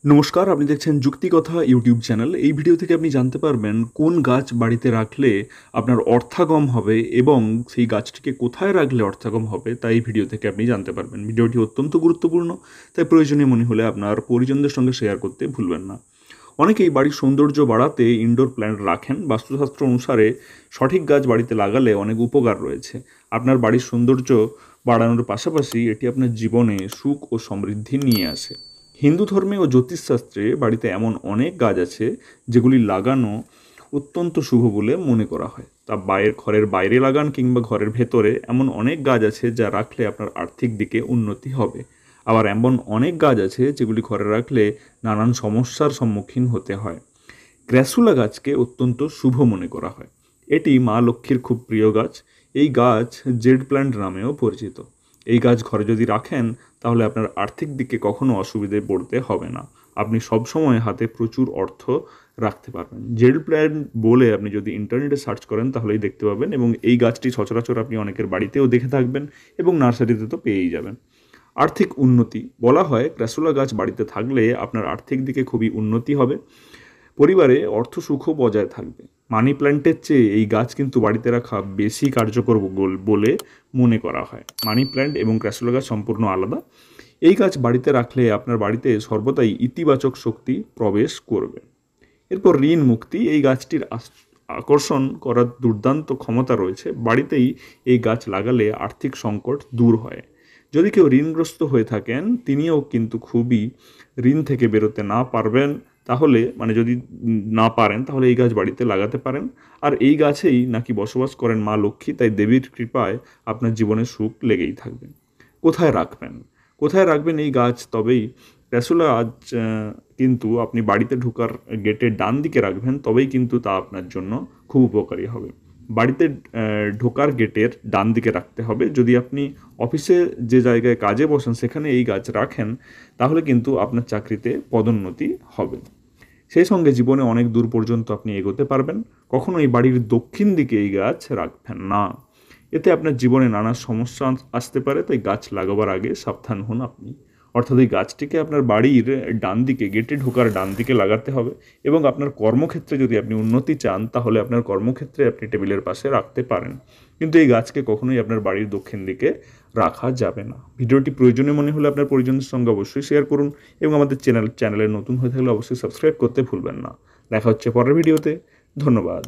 নমস্কার, আপনি দেখছেন যুক্তিকথা ইউটিউব চ্যানেল। এই ভিডিও থেকে আপনি জানতে পারবেন কোন গাছ বাড়িতে রাখলে আপনার অর্থাগম হবে এবং সেই গাছটিকে কোথায় রাখলে অর্থাগম হবে তা এই ভিডিও থেকে আপনি জানতে পারবেন। ভিডিওটি অত্যন্ত গুরুত্বপূর্ণ, তাই প্রয়োজনীয় মনে হলে আপনার পরিজনদের সঙ্গে শেয়ার করতে ভুলবেন না। অনেকেই বাড়ির সৌন্দর্য বাড়াতে ইনডোর প্ল্যান্ট রাখেন। বাস্তুশাস্ত্র অনুসারে সঠিক গাছ বাড়িতে লাগালে অনেক উপকার রয়েছে। আপনার বাড়ির সৌন্দর্য বাড়ানোর পাশাপাশি এটি আপনার জীবনে সুখ ও সমৃদ্ধি নিয়ে আসে। হিন্দু ধর্মে ও জ্যোতিষশাস্ত্রে বাড়িতে এমন অনেক গাছ আছে যেগুলি লাগানো অত্যন্ত শুভ বলে মনে করা হয়। তা ঘরের বাইরে লাগান কিংবা ঘরের ভেতরে, এমন অনেক গাছ আছে যা রাখলে আপনার আর্থিক দিকে উন্নতি হবে। আবার এমন অনেক গাছ আছে যেগুলি ঘরে রাখলে নানান সমস্যার সম্মুখীন হতে হয়। গ্র্যাসুলা গাছকে অত্যন্ত শুভ মনে করা হয়। এটি মা লক্ষ্মীর খুব প্রিয় গাছ। এই গাছ জেড প্ল্যান্ট নামেও পরিচিত। এই গাছ ঘরে যদি রাখেন তাহলে আপনার আর্থিক দিকে কখনো অসুবিধায় পড়তে হবে না। আপনি সবসময় হাতে প্রচুর অর্থ রাখতে পারবেন। জেড প্ল্যান্ট বলে আপনি যদি ইন্টারনেটে সার্চ করেন তাহলেই দেখতে পাবেন, এবং এই গাছটি সচরাচর আপনি অনেকের বাড়িতেও দেখে থাকবেন এবং নার্সারিতে তো পেয়েই যাবেন। আর্থিক উন্নতি বলা হয়, ক্র্যাসুলা গাছ বাড়িতে থাকলে আপনার আর্থিক দিকে খুবই উন্নতি হবে, পরিবারে অর্থ সুখও বজায় থাকবে। মানি প্ল্যান্টের চেয়ে এই গাছ কিন্তু বাড়িতে রাখা বেশি কার্যকর বলে মনে করা হয়। মানি প্ল্যান্ট এবং ক্র্যাসুলা গাছ সম্পূর্ণ আলাদা। এই গাছ বাড়িতে রাখলে আপনার বাড়িতে সর্বদাই ইতিবাচক শক্তি প্রবেশ করবে। এরপর ঋণ মুক্তি। এই গাছটির আকর্ষণ করার দুর্দান্ত ক্ষমতা রয়েছে। বাড়িতেই এই গাছ লাগালে আর্থিক সংকট দূর হয়। যদি কেউ ঋণগ্রস্ত হয়ে থাকেন, তিনিও কিন্তু খুবই ঋণ থেকে বেরোতে না পারবেন, তাহলে যদি না পারেন তাহলে এই গাছ বাড়িতে লাগাতে পারেন। আর এই গাছেই নাকি বসবাস করেন মা লক্ষ্মী, তাই দেবীর কৃপায় আপনার জীবনে সুখ লেগেই থাকবে। কোথায় রাখবেন কোথায় রাখবেন এই গাছ? তবেই ক্র্যাসুলা গাছ কিন্তু আপনি বাড়িতে ঢোকার গেটের ডান দিকে রাখবেন, তবেই কিন্তু তা আপনার জন্য খুব উপকারী হবে। বাড়িতে ঢোকার গেটের ডান দিকে রাখতে হবে। যদি আপনি অফিসে যে জায়গায় কাজে বসেন সেখানে এই গাছ রাখেন, তাহলে কিন্তু আপনার চাকরিতে পদোন্নতি হবে। সেই সঙ্গে জীবনে অনেক দূর পর্যন্ত আপনি এগোতে পারবেন। কখনো এই বাড়ির দক্ষিণ দিকে এই গাছ রাখবেন না, এতে আপনার জীবনে নানা সমস্যা আসতে পারে। তাই গাছ লাগাবার আগে সাবধান হন আপনি। অর্থাৎ এই গাছটিকে আপনার বাড়ির ডান দিকে, গেটে ঢোকার ডান দিকে লাগাতে হবে। এবং আপনার কর্মক্ষেত্রে যদি আপনি উন্নতি চান তাহলে আপনার কর্মক্ষেত্রে আপনি টেবিলের পাশে রাখতে পারেন, কিন্তু এই গাছকে কখনোই আপনার বাড়ির দক্ষিণ দিকে রাখা যাবে না। ভিডিওটি প্রয়োজনীয় মনে হলে আপনার পরিজনদের সঙ্গে অবশ্যই শেয়ার করুন, এবং আমাদের চ্যানেলে নতুন হয়ে থাকলে অবশ্যই সাবস্ক্রাইব করতে ভুলবেন না। দেখা হচ্ছে পরের ভিডিওতে। ধন্যবাদ।